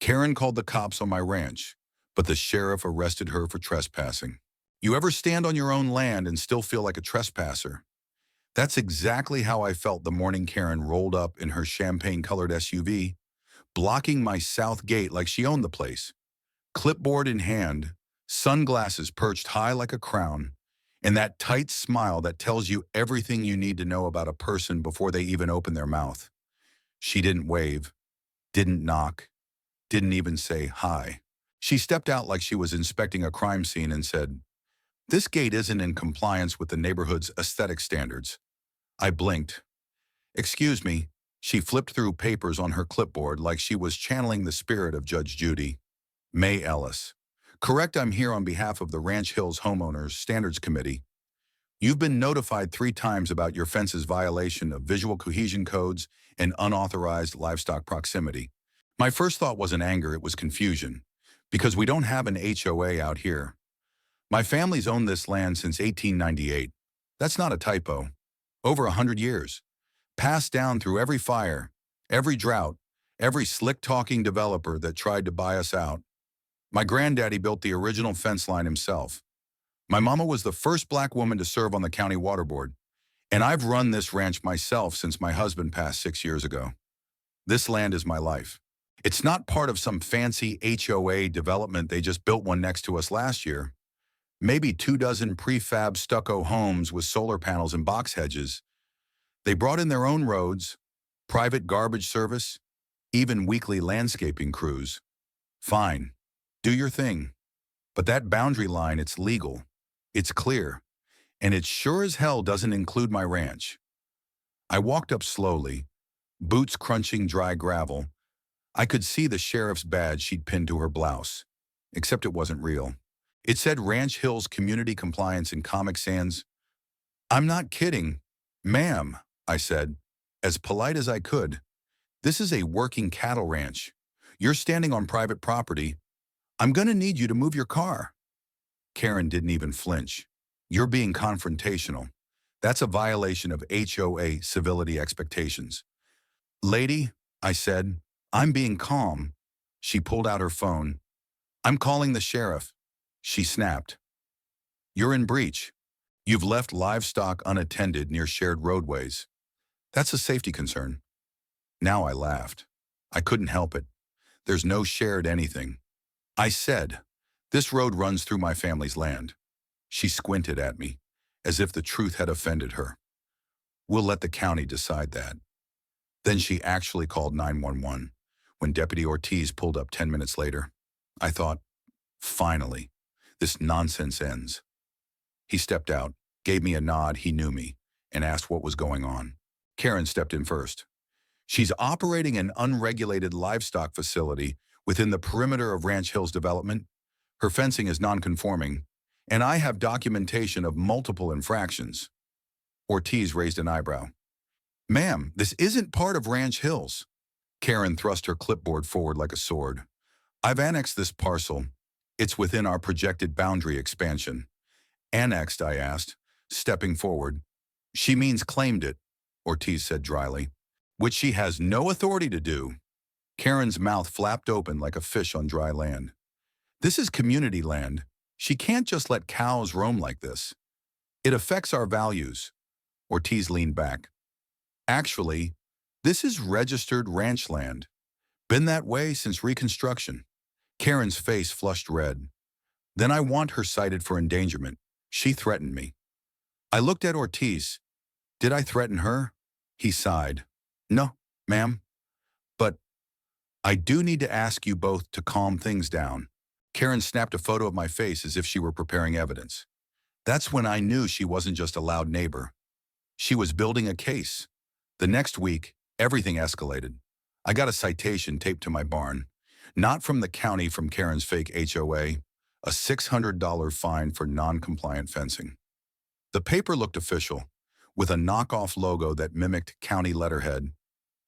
Karen called the cops on my ranch, but the sheriff arrested her for trespassing. You ever stand on your own land and still feel like a trespasser? That's exactly how I felt the morning Karen rolled up in her champagne-colored SUV, blocking my south gate like she owned the place. Clipboard in hand, sunglasses perched high like a crown, and that tight smile that tells you everything you need to know about a person before they even open their mouth. She didn't wave, didn't knock, didn't even say hi. She stepped out like she was inspecting a crime scene and said, "This gate isn't in compliance with the neighborhood's aesthetic standards." I blinked. "Excuse me." She flipped through papers on her clipboard like she was channeling the spirit of Judge Judy. May Ellis. Correct, I'm here on behalf of the Ranch Hills Homeowners Standards Committee. You've been notified 3 times about your fence's violation of visual cohesion codes and unauthorized livestock proximity. My first thought wasn't anger, it was confusion, because we don't have an HOA out here. My family's owned this land since 1898. That's not a typo. Over 100 years. Passed down through every fire, every drought, every slick-talking developer that tried to buy us out. My granddaddy built the original fence line himself. My mama was the first black woman to serve on the county water board, and I've run this ranch myself since my husband passed 6 years ago. This land is my life. It's not part of some fancy HOA development. They just built one next to us last year. Maybe 24 prefab stucco homes with solar panels and box hedges. They brought in their own roads, private garbage service, even weekly landscaping crews. Fine, do your thing. But that boundary line, it's legal, it's clear, and it sure as hell doesn't include my ranch. I walked up slowly, boots crunching dry gravel. I could see the sheriff's badge she'd pinned to her blouse, except it wasn't real. It said Ranch Hills Community Compliance in Comic Sans. "I'm not kidding, ma'am," I said, as polite as I could. "This is a working cattle ranch. You're standing on private property. I'm gonna need you to move your car." Karen didn't even flinch. "You're being confrontational. That's a violation of HOA civility expectations." "Lady," I said, "I'm being calm." She pulled out her phone. "I'm calling the sheriff." She snapped. "You're in breach. You've left livestock unattended near shared roadways. That's a safety concern." Now I laughed. I couldn't help it. There's no shared anything. I said, "This road runs through my family's land." She squinted at me, as if the truth had offended her. "We'll let the county decide that." Then she actually called 911 when Deputy Ortiz pulled up 10 minutes later. I thought, finally, this nonsense ends. He stepped out, gave me a nod, he knew me, and asked what was going on. Karen stepped in first. "She's operating an unregulated livestock facility within the perimeter of Ranch Hills development. Her fencing is non-conforming, and I have documentation of multiple infractions." Ortiz raised an eyebrow. "Ma'am, this isn't part of Ranch Hills." Karen thrust her clipboard forward like a sword. "I've annexed this parcel. It's within our projected boundary expansion." "Annexed?" I asked, stepping forward. "She means claimed it," Ortiz said dryly, "which she has no authority to do." Karen's mouth flapped open like a fish on dry land. "This is community land. She can't just let cows roam like this. It affects our values." Ortiz leaned back. "Actually, this is registered ranch land. Been that way since Reconstruction." Karen's face flushed red. "Then I want her cited for endangerment. She threatened me." I looked at Ortiz. "Did I threaten her?" He sighed. "No, ma'am. But I do need to ask you both to calm things down." Karen snapped a photo of my face as if she were preparing evidence. That's when I knew she wasn't just a loud neighbor. She was building a case. The next week, everything escalated. I got a citation taped to my barn. Not from the county, from Karen's fake HOA, a $600 fine for non-compliant fencing. The paper looked official, with a knockoff logo that mimicked county letterhead.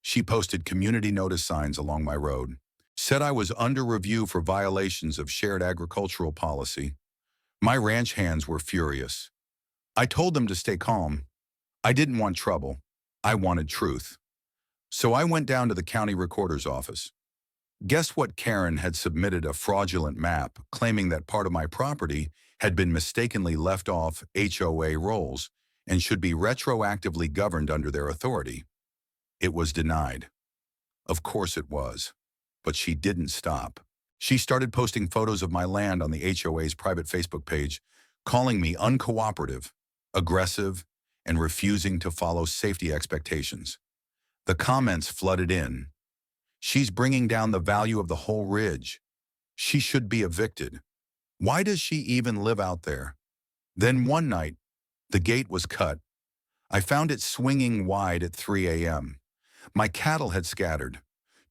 She posted community notice signs along my road. Said I was under review for violations of shared agricultural policy. My ranch hands were furious. I told them to stay calm. I didn't want trouble. I wanted truth. So I went down to the county recorder's office. Guess what? Karen had submitted a fraudulent map claiming that part of my property had been mistakenly left off HOA rolls and should be retroactively governed under their authority. It was denied. Of course it was. But she didn't stop. She started posting photos of my land on the HOA's private Facebook page, calling me uncooperative, aggressive, and refusing to follow safety expectations. The comments flooded in. She's bringing down the value of the whole ridge. She should be evicted. Why does she even live out there? Then one night, the gate was cut. I found it swinging wide at 3 a.m. My cattle had scattered.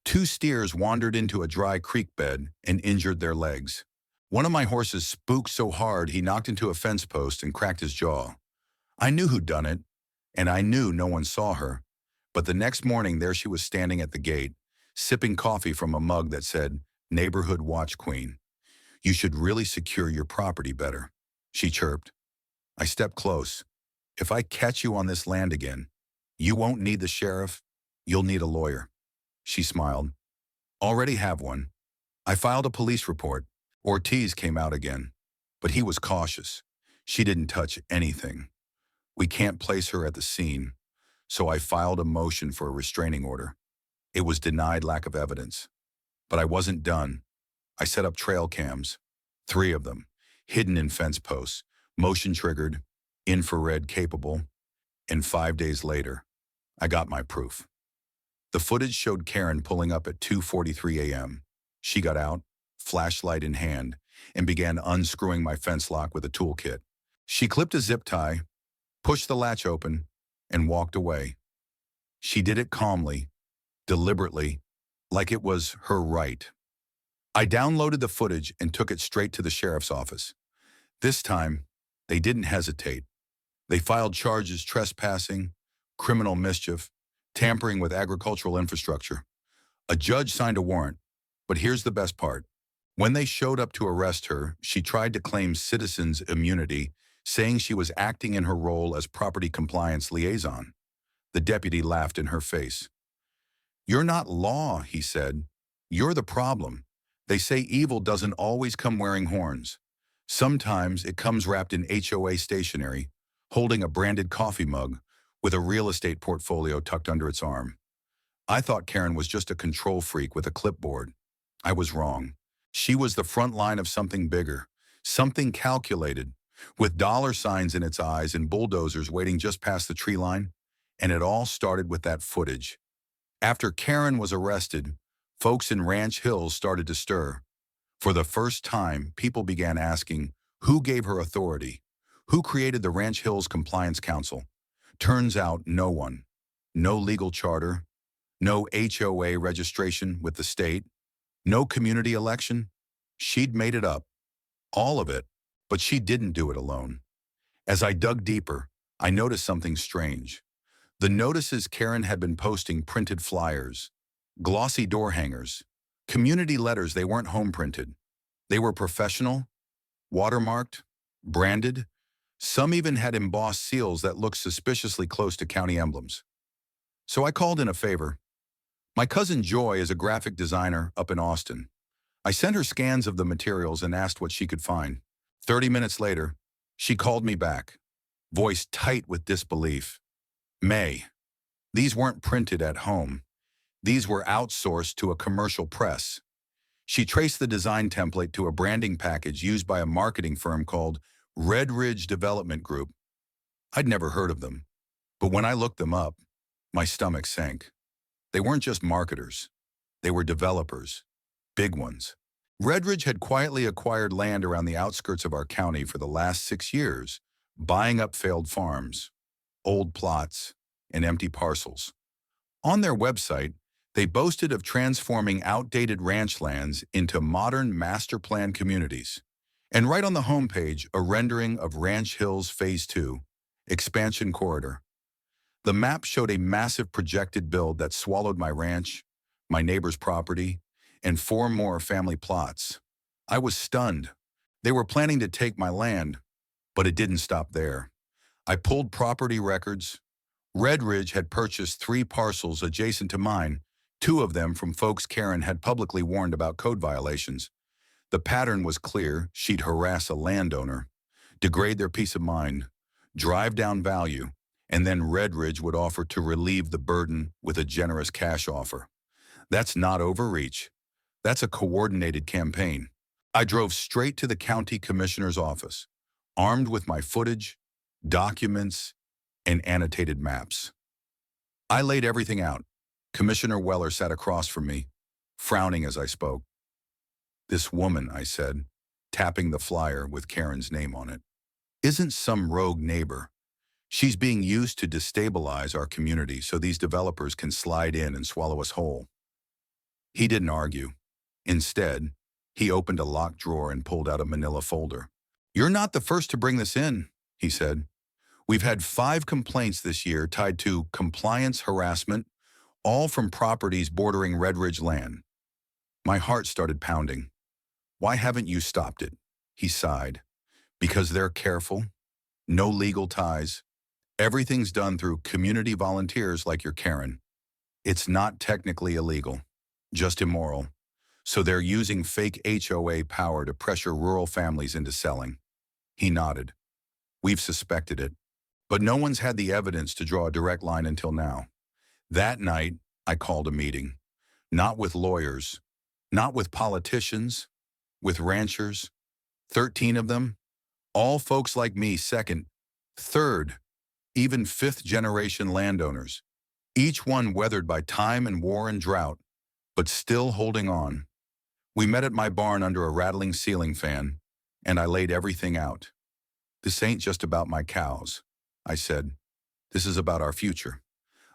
2 steers wandered into a dry creek bed and injured their legs. One of my horses spooked so hard he knocked into a fence post and cracked his jaw. I knew who'd done it, and I knew no one saw her. But the next morning, there she was standing at the gate, sipping coffee from a mug that said, "Neighborhood Watch Queen. You should really secure your property better," she chirped. I stepped close. "If I catch you on this land again, you won't need the sheriff, you'll need a lawyer." She smiled. "Already have one. I filed a police report." Ortiz came out again, but he was cautious. She didn't touch anything. We can't place her at the scene, so I filed a motion for a restraining order. It was denied lack of evidence. But I wasn't done. I set up trail cams, 3 of them, hidden in fence posts, motion triggered, infrared capable, and 5 days later, I got my proof. The footage showed Karen pulling up at 2:43 a.m. She got out, flashlight in hand, and began unscrewing my fence lock with a toolkit. She clipped a zip tie, pushed the latch open, and walked away. She did it calmly, deliberately, like it was her right. I downloaded the footage and took it straight to the sheriff's office. This time, they didn't hesitate. They filed charges trespassing, criminal mischief, tampering with agricultural infrastructure. A judge signed a warrant, but here's the best part. When they showed up to arrest her, she tried to claim citizens' immunity, saying she was acting in her role as property compliance liaison. The deputy laughed in her face. "You're not law," he said. "You're the problem. They say evil doesn't always come wearing horns. Sometimes it comes wrapped in HOA stationery, holding a branded coffee mug with a real estate portfolio tucked under its arm." I thought Karen was just a control freak with a clipboard. I was wrong. She was the front line of something bigger, something calculated, with dollar signs in its eyes and bulldozers waiting just past the tree line. And it all started with that footage. After Karen was arrested, folks in Ranch Hills started to stir. For the first time, people began asking, who gave her authority? Who created the Ranch Hills Compliance Council? Turns out no one. No legal charter, no HOA registration with the state, no community election. She'd made it up. All of it, but she didn't do it alone. As I dug deeper, I noticed something strange. The notices Karen had been posting printed flyers, glossy door hangers, community letters. They weren't home printed. They were professional, watermarked, branded. Some even had embossed seals that looked suspiciously close to county emblems. So I called in a favor. My cousin Joy is a graphic designer up in Austin. I sent her scans of the materials and asked what she could find. 30 minutes later, she called me back, voice tight with disbelief. "May, these weren't printed at home. These were outsourced to a commercial press." She traced the design template to a branding package used by a marketing firm called Red Ridge Development Group. I'd never heard of them, but when I looked them up, my stomach sank. They weren't just marketers. They were developers, big ones. Red Ridge had quietly acquired land around the outskirts of our county for the last 6 years, buying up failed farms, old plots, and empty parcels. On their website, they boasted of transforming outdated ranch lands into modern master plan communities. And right on the homepage, a rendering of Ranch Hills Phase 2, Expansion Corridor. The map showed a massive projected build that swallowed my ranch, my neighbor's property, and 4 more family plots. I was stunned. They were planning to take my land, but it didn't stop there. I pulled property records. Red Ridge had purchased 3 parcels adjacent to mine, Two of them from folks Karen had publicly warned about code violations. The pattern was clear. She'd harass a landowner, degrade their peace of mind, drive down value, and then Redridge would offer to relieve the burden with a generous cash offer. That's not overreach. That's a coordinated campaign. I drove straight to the county commissioner's office, armed with my footage, documents, and annotated maps. I laid everything out. Commissioner Weller sat across from me, frowning as I spoke. "This woman," I said, tapping the flyer with Karen's name on it, "isn't some rogue neighbor. She's being used to destabilize our community so these developers can slide in and swallow us whole." He didn't argue. Instead, he opened a locked drawer and pulled out a manila folder. "You're not the first to bring this in," he said. "We've had 5 complaints this year tied to compliance harassment, all from properties bordering Redridge land." My heart started pounding. "Why haven't you stopped it?" He sighed. "Because they're careful. No legal ties. Everything's done through community volunteers like your Karen. It's not technically illegal, just immoral. So they're using fake HOA power to pressure rural families into selling." He nodded. "We've suspected it, but no one's had the evidence to draw a direct line until now." That night, I called a meeting. Not with lawyers, not with politicians, with ranchers. 13 of them, all folks like me, second, third, even fifth-generation landowners. Each one weathered by time and war and drought, but still holding on. We met at my barn under a rattling ceiling fan, and I laid everything out. "This ain't just about my cows," I said. "This is about our future."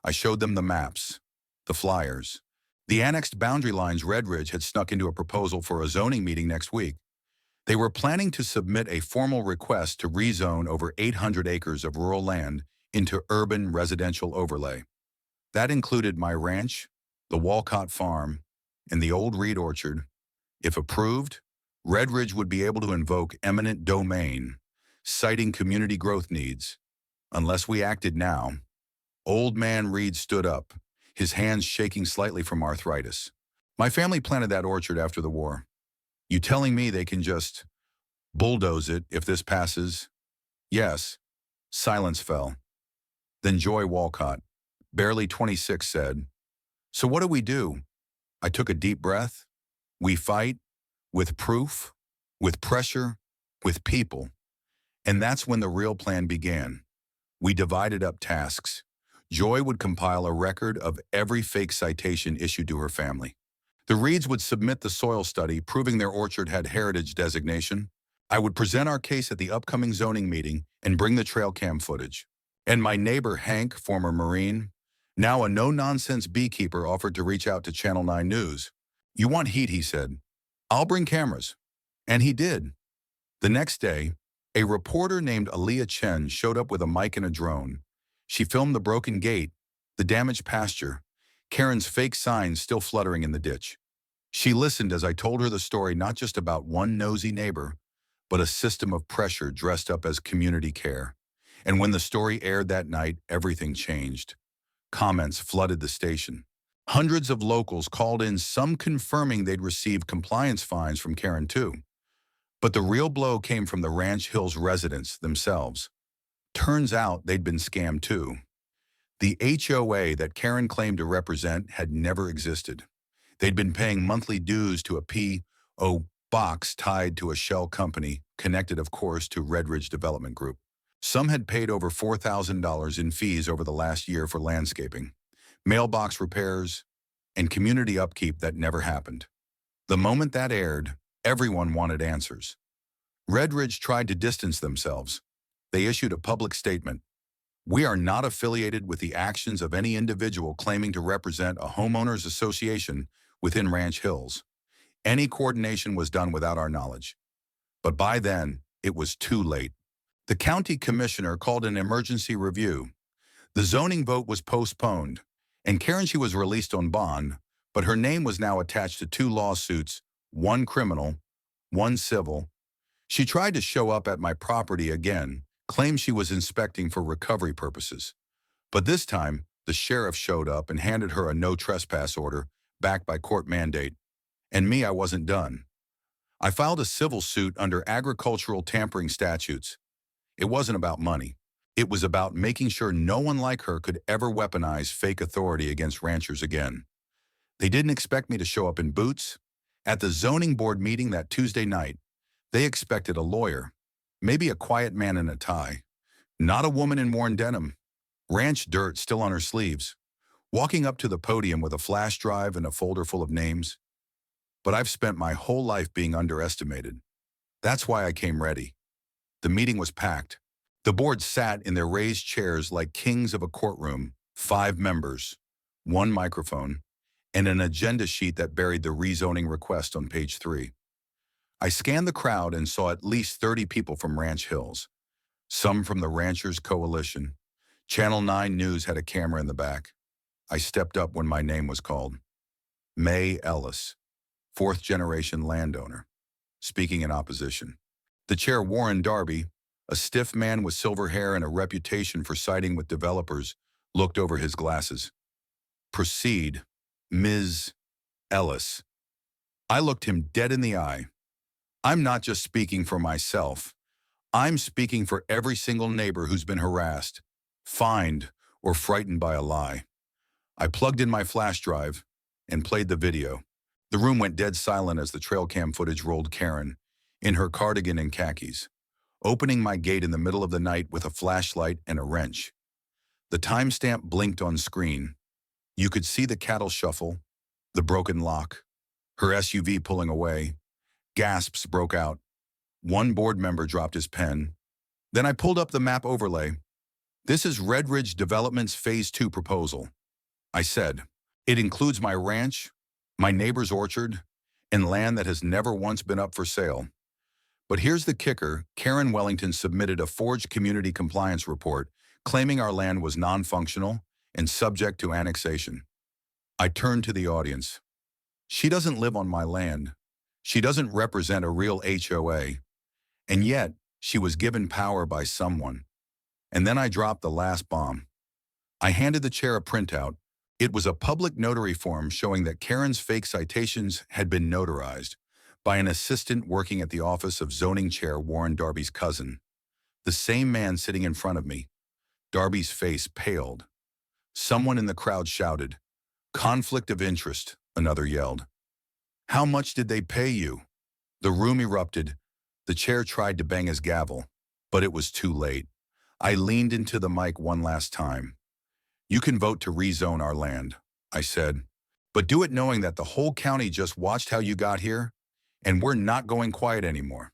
I showed them the maps, the flyers. The annexed boundary lines. Redridge had snuck into a proposal for a zoning meeting next week. They were planning to submit a formal request to rezone over 800 acres of rural land into urban residential overlay. That included my ranch, the Walcott farm, and the old Reed orchard. If approved, Redridge would be able to invoke eminent domain, citing community growth needs. Unless we acted now. Old man Reed stood up, his hands shaking slightly from arthritis. "My family planted that orchard after the war. You telling me they can just bulldoze it if this passes?" "Yes." Silence fell. Then Joy Walcott, barely 26, said, "So what do we do?" I took a deep breath. "We fight, with proof, with pressure, with people." And that's when the real plan began. We divided up tasks. Joy would compile a record of every fake citation issued to her family. The Reeds would submit the soil study proving their orchard had heritage designation. I would present our case at the upcoming zoning meeting and bring the trail cam footage. And my neighbor Hank, former Marine, now a no-nonsense beekeeper, offered to reach out to Channel 9 News. "You want heat," he said. "I'll bring cameras." And he did. The next day, a reporter named Aaliyah Chen showed up with a mic and a drone. She filmed the broken gate, the damaged pasture, Karen's fake signs still fluttering in the ditch. She listened as I told her the story, not just about one nosy neighbor, but a system of pressure dressed up as community care. And when the story aired that night, everything changed. Comments flooded the station. Hundreds of locals called in, some confirming they'd received compliance fines from Karen too. But the real blow came from the Ranch Hills residents themselves. Turns out they'd been scammed too. The HOA that Karen claimed to represent had never existed. They'd been paying monthly dues to a P.O. box tied to a shell company, connected, of course, to Redridge Development Group. Some had paid over $4,000 in fees over the last year for landscaping, mailbox repairs, and community upkeep that never happened. The moment that aired, everyone wanted answers. Redridge tried to distance themselves. They issued a public statement. "We are not affiliated with the actions of any individual claiming to represent a homeowners association within Ranch Hills. Any coordination was done without our knowledge." But by then, it was too late. The county commissioner called an emergency review. The zoning vote was postponed, and Karen, she was released on bond, but her name was now attached to 2 lawsuits, one criminal, one civil. She tried to show up at my property again, claimed she was inspecting for recovery purposes. But this time, The sheriff showed up and handed her a no trespass order, backed by court mandate. And me, I wasn't done. I filed a civil suit under agricultural tampering statutes. It wasn't about money. It was about making sure no one like her could ever weaponize fake authority against ranchers again. They didn't expect me to show up in boots. At the zoning board meeting that Tuesday night, they expected a lawyer, maybe a quiet man in a tie, not a woman in worn denim, ranch dirt still on her sleeves, walking up to the podium with a flash drive and a folder full of names. But I've spent my whole life being underestimated. That's why I came ready. The meeting was packed. The board sat in their raised chairs like kings of a courtroom, 5 members, 1 microphone, and an agenda sheet that buried the rezoning request on page 3. I scanned the crowd and saw at least 30 people from Ranch Hills, some from the Ranchers Coalition. Channel 9 News had a camera in the back. I stepped up when my name was called. May Ellis, 4th-generation landowner, speaking in opposition. The chair, Warren Darby, a stiff man with silver hair and a reputation for siding with developers, looked over his glasses. Proceed, Ms. Ellis. I looked him dead in the eye. I'm not just speaking for myself. I'm speaking for every single neighbor who's been harassed, fined, or frightened by a lie. I plugged in my flash drive and played the video. The room went dead silent as the trail cam footage rolled Karen, in her cardigan and khakis, opening my gate in the middle of the night with a flashlight and a wrench. The timestamp blinked on screen. You could see the cattle shuffle, the broken lock, her SUV pulling away. Gasps broke out. One board member dropped his pen. Then I pulled up the map overlay. This is Red Ridge Development's Phase 2 proposal. I said, it includes my ranch, my neighbor's orchard, and land that has never once been up for sale. But here's the kicker. Karen Wellington submitted a forged community compliance report claiming our land was non-functional and subject to annexation. I turned to the audience. She doesn't live on my land. She doesn't represent a real HOA. And yet, she was given power by someone. And then I dropped the last bomb. I handed the chair a printout. It was a public notary form showing that Karen's fake citations had been notarized by an assistant working at the office of zoning chair Warren Darby's cousin, the same man sitting in front of me. Darby's face paled. Someone in the crowd shouted, "Conflict of interest," another yelled. "How much did they pay you?" The room erupted. The chair tried to bang his gavel, but it was too late. I leaned into the mic one last time. "You can vote to rezone our land," I said, "but do it knowing that the whole county just watched how you got here, and we're not going quiet anymore."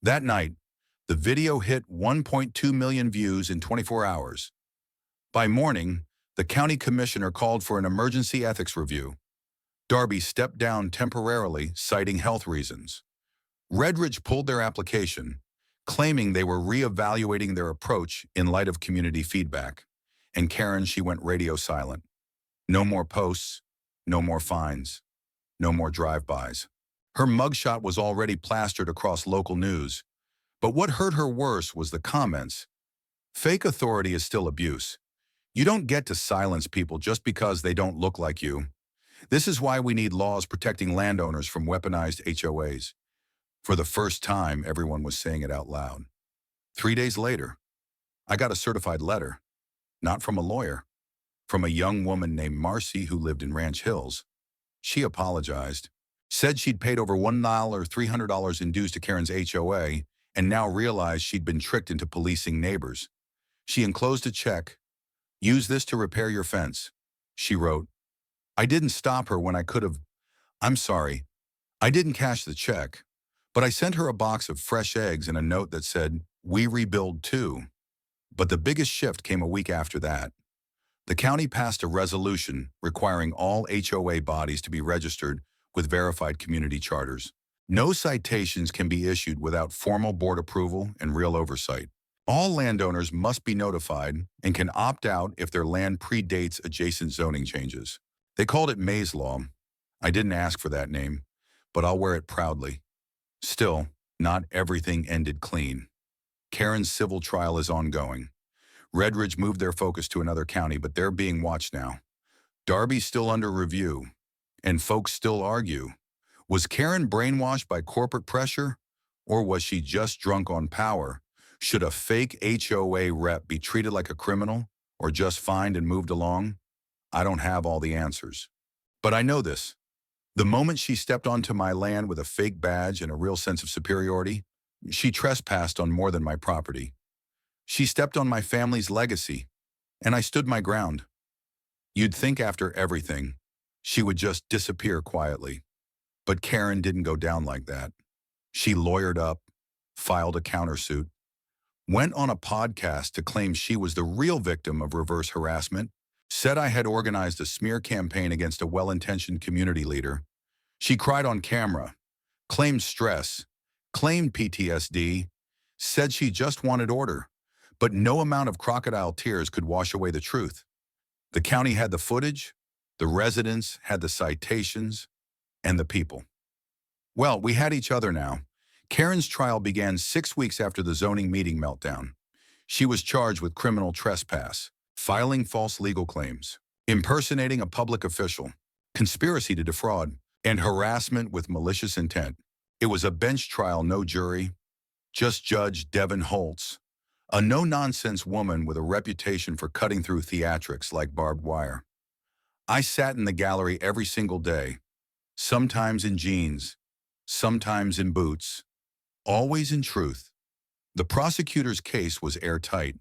That night, the video hit 1.2 million views in 24 hours. By morning, the county commissioner called for an emergency ethics review. Darby stepped down temporarily, citing health reasons. Red Ridge pulled their application, claiming they were reevaluating their approach in light of community feedback. And Karen, she went radio silent. No more posts, no more fines, no more drive-bys. Her mugshot was already plastered across local news. But what hurt her worse was the comments. Fake authority is still abuse. You don't get to silence people just because they don't look like you. This is why we need laws protecting landowners from weaponized HOAs. For the first time, everyone was saying it out loud. 3 days later, I got a certified letter, not from a lawyer, from a young woman named Marcy who lived in Ranch Hills. She apologized, said she'd paid over $300 in dues to Karen's HOA, and now realized she'd been tricked into policing neighbors. She enclosed a check. "Use this to repair your fence," she wrote. I didn't stop her when I could have. I'm sorry. I didn't cash the check, but I sent her a box of fresh eggs and a note that said, "We rebuild too." But the biggest shift came a week after that. The county passed a resolution requiring all HOA bodies to be registered with verified community charters. No citations can be issued without formal board approval and real oversight. All landowners must be notified and can opt out if their land predates adjacent zoning changes. They called it May's Law. I didn't ask for that name, but I'll wear it proudly. Still, not everything ended clean. Karen's civil trial is ongoing. Redridge moved their focus to another county, but they're being watched now. Darby's still under review, and folks still argue. Was Karen brainwashed by corporate pressure, or was she just drunk on power? Should a fake HOA rep be treated like a criminal, or just fined and moved along? I don't have all the answers. But I know this. The moment she stepped onto my land with a fake badge and a real sense of superiority, she trespassed on more than my property. She stepped on my family's legacy, and I stood my ground. You'd think after everything, she would just disappear quietly. But Karen didn't go down like that. She lawyered up, filed a countersuit, went on a podcast to claim she was the real victim of reverse harassment, said I had organized a smear campaign against a well-intentioned community leader. She cried on camera, claimed stress, claimed PTSD, said she just wanted order, but no amount of crocodile tears could wash away the truth. The county had the footage, the residents had the citations, and the people. Well, we had each other now. Karen's trial began 6 weeks after the zoning meeting meltdown. She was charged with criminal trespass, filing false legal claims, impersonating a public official, conspiracy to defraud, and harassment with malicious intent. It was a bench trial, no jury, just Judge Devin Holtz, a no-nonsense woman with a reputation for cutting through theatrics like barbed wire. I sat in the gallery every single day, sometimes in jeans, sometimes in boots, always in truth. The prosecutor's case was airtight.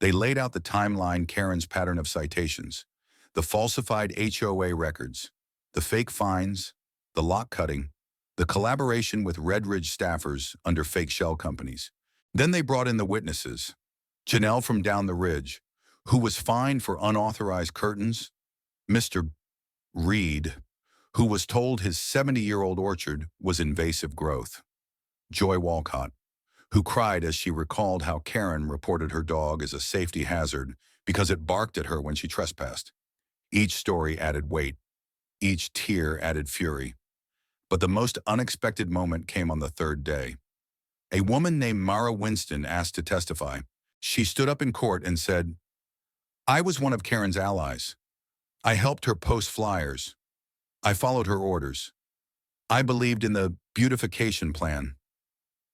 They laid out the timeline, Karen's pattern of citations, the falsified HOA records, the fake fines, the lock cutting, the collaboration with Redridge staffers under fake shell companies. Then they brought in the witnesses. Janelle from down the ridge, who was fined for unauthorized curtains. Mr. Reed, who was told his 70-year-old orchard was invasive growth. Joy Walcott, who cried as she recalled how Karen reported her dog as a safety hazard because it barked at her when she trespassed. Each story added weight. Each tear added fury. But the most unexpected moment came on the third day. A woman named Mara Winston asked to testify. She stood up in court and said, "I was one of Karen's allies. I helped her post flyers. I followed her orders. I believed in the beautification plan."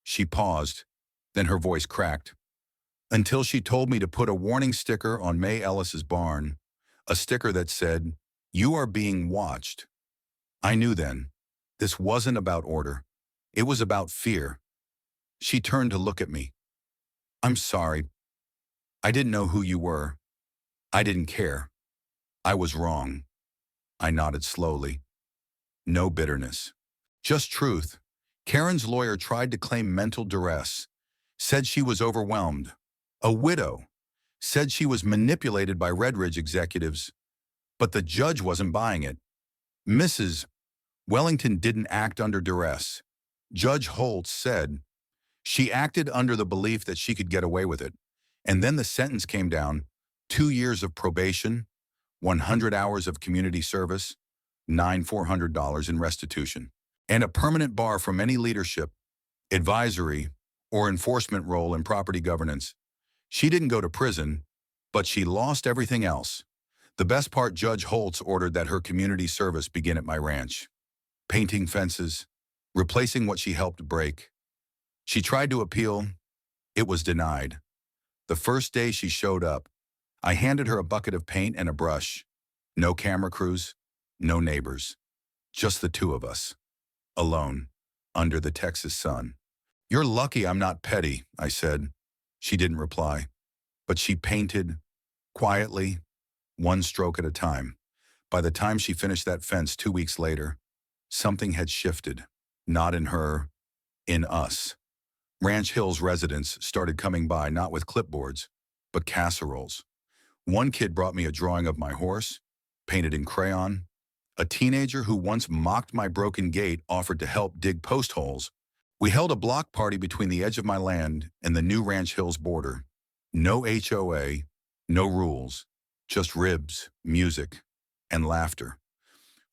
She paused, then her voice cracked, until she told me to put a warning sticker on May Ellis's barn, a sticker that said, "You are being watched." I knew then, this wasn't about order. It was about fear. She turned to look at me. "I'm sorry. I didn't know who you were. I didn't care. I was wrong." I nodded slowly. No bitterness. Just truth. Karen's lawyer tried to claim mental duress, said she was overwhelmed. A widow. Said she was manipulated by Redridge executives. But the judge wasn't buying it. Mrs. Wellington didn't act under duress. Judge Holtz said she acted under the belief that she could get away with it. And then the sentence came down: 2 years of probation, 100 hours of community service, $9,400 in restitution, and a permanent bar from any leadership, advisory, or enforcement role in property governance. She didn't go to prison, but she lost everything else. The best part, Judge Holtz ordered that her community service begin at my ranch. Painting fences, replacing what she helped break. She tried to appeal. It was denied. The first day she showed up, I handed her a bucket of paint and a brush. No camera crews, no neighbors. Just the two of us. Alone, under the Texas sun. "You're lucky I'm not petty," I said. She didn't reply, but she painted, quietly, one stroke at a time. By the time she finished that fence 2 weeks later, something had shifted. Not in her, in us. Ranch Hills residents started coming by not with clipboards, but casseroles. One kid brought me a drawing of my horse, painted in crayon. A teenager who once mocked my broken gate offered to help dig post holes. We held a block party between the edge of my land and the new Ranch Hills border. No HOA, no rules, just ribs, music, and laughter.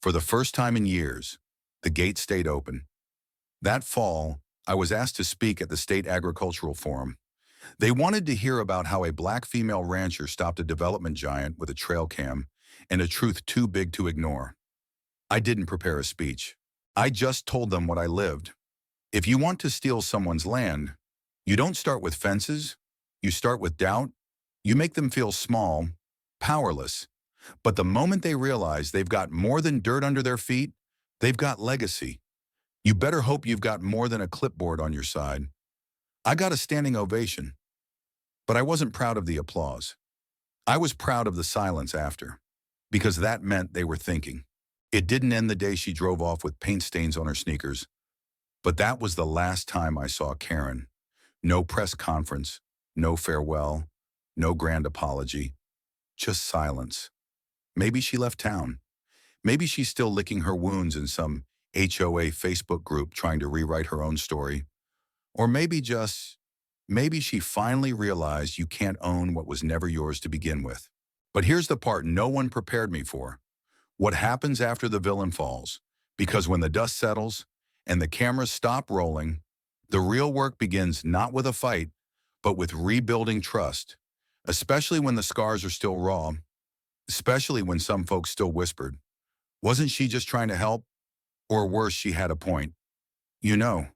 For the first time in years, the gate stayed open. That fall, I was asked to speak at the State Agricultural Forum. They wanted to hear about how a black female rancher stopped a development giant with a trail cam and a truth too big to ignore. I didn't prepare a speech. I just told them what I lived. If you want to steal someone's land, you don't start with fences, you start with doubt. You make them feel small, powerless. But the moment they realize they've got more than dirt under their feet, they've got legacy. You better hope you've got more than a clipboard on your side. I got a standing ovation, but I wasn't proud of the applause. I was proud of the silence after, because that meant they were thinking. It didn't end the day she drove off with paint stains on her sneakers, but that was the last time I saw Karen. No press conference, no farewell, no grand apology, just silence. Maybe she left town. Maybe she's still licking her wounds in some HOA Facebook group trying to rewrite her own story. Or maybe she finally realized you can't own what was never yours to begin with. But here's the part no one prepared me for. What happens after the villain falls? Because when the dust settles and the cameras stop rolling, the real work begins not with a fight, but with rebuilding trust, especially when the scars are still raw, especially when some folks still whispered, wasn't she just trying to help? Or worse, she had a point. You know,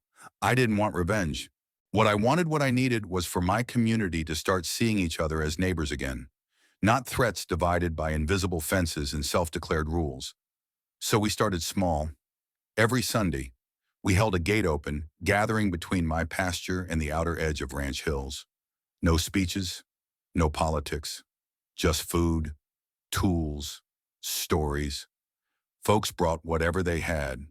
I didn't want revenge. What I needed was for my community to start seeing each other as neighbors again, not threats divided by invisible fences and self-declared rules. So we started small. Every Sunday, we held a gate open, gathering between my pasture and the outer edge of Ranch Hills. No speeches, no politics, just food, tools, stories. Folks brought whatever they had.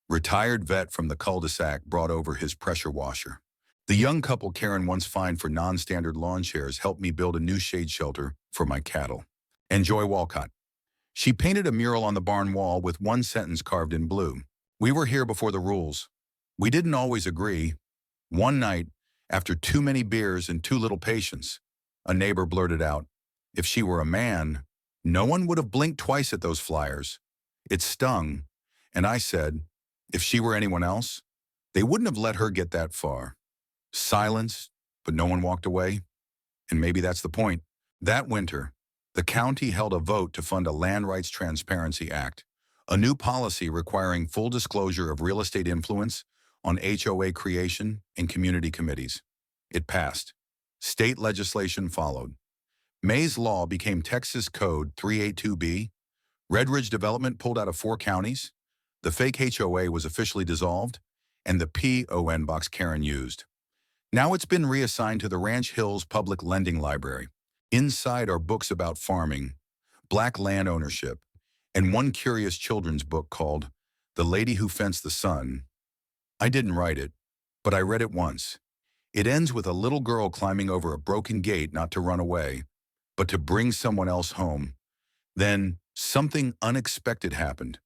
Retired vet from the cul-de-sac brought over his pressure washer. The young couple Karen once fined for non-standard lawn chairs helped me build a new shade shelter for my cattle. And Joy Walcott. She painted a mural on the barn wall with one sentence carved in blue. We were here before the rules. We didn't always agree. One night, after too many beers and too little patience, a neighbor blurted out, "If she were a man, no one would have blinked twice at those flyers." It stung, and I said, if she were anyone else, they wouldn't have let her get that far. Silence, but no one walked away. And maybe that's the point. That winter, the county held a vote to fund a Land Rights Transparency Act, a new policy requiring full disclosure of real estate influence on HOA creation and community committees. It passed. State legislation followed. May's Law became Texas Code 382B. Red Ridge Development pulled out of 4 counties. The fake HOA was officially dissolved, and the PON box Karen used. Now it's been reassigned to the Ranch Hills Public Lending Library. Inside are books about farming, black land ownership, and one curious children's book called The Lady Who Fenced the Sun. I didn't write it, but I read it once. It ends with a little girl climbing over a broken gate not to run away, but to bring someone else home. Then something unexpected happened.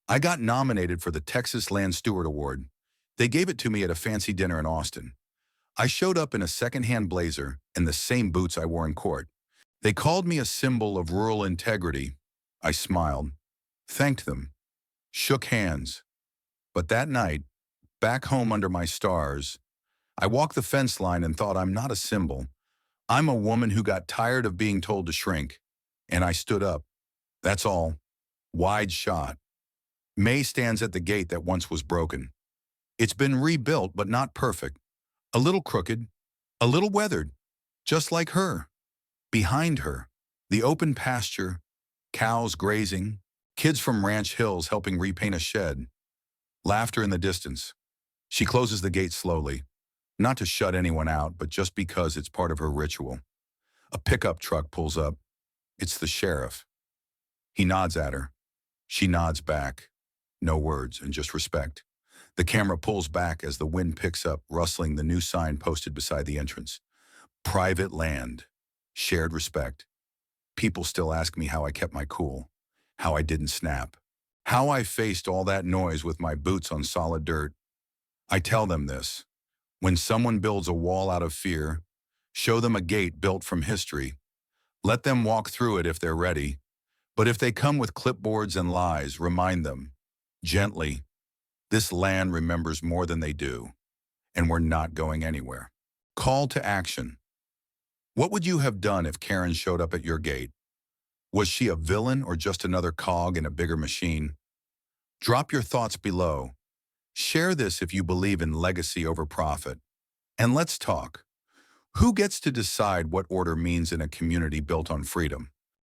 I got nominated for the Texas Land Steward Award. They gave it to me at a fancy dinner in Austin. I showed up in a secondhand blazer and the same boots I wore in court. They called me a symbol of rural integrity. I smiled, thanked them, shook hands. But that night, back home under my stars, I walked the fence line and thought, I'm not a symbol. I'm a woman who got tired of being told to shrink. And I stood up. That's all. Wide shot. May stands at the gate that once was broken. It's been rebuilt, but not perfect. A little crooked, a little weathered, just like her. Behind her, the open pasture, cows grazing, kids from Ranch Hills helping repaint a shed. Laughter in the distance. She closes the gate slowly, not to shut anyone out, but just because it's part of her ritual. A pickup truck pulls up. It's the sheriff. He nods at her. She nods back. No words, and just respect. The camera pulls back as the wind picks up, rustling the new sign posted beside the entrance. Private land. Shared respect. People still ask me how I kept my cool, how I didn't snap, how I faced all that noise with my boots on solid dirt. I tell them this. When someone builds a wall out of fear, show them a gate built from history. Let them walk through it if they're ready. But if they come with clipboards and lies, remind them, gently, this land remembers more than they do, and we're not going anywhere. Call to action. What would you have done if Karen showed up at your gate? Was she a villain or just another cog in a bigger machine? Drop your thoughts below. Share this if you believe in legacy over profit. And let's talk. Who gets to decide what order means in a community built on freedom?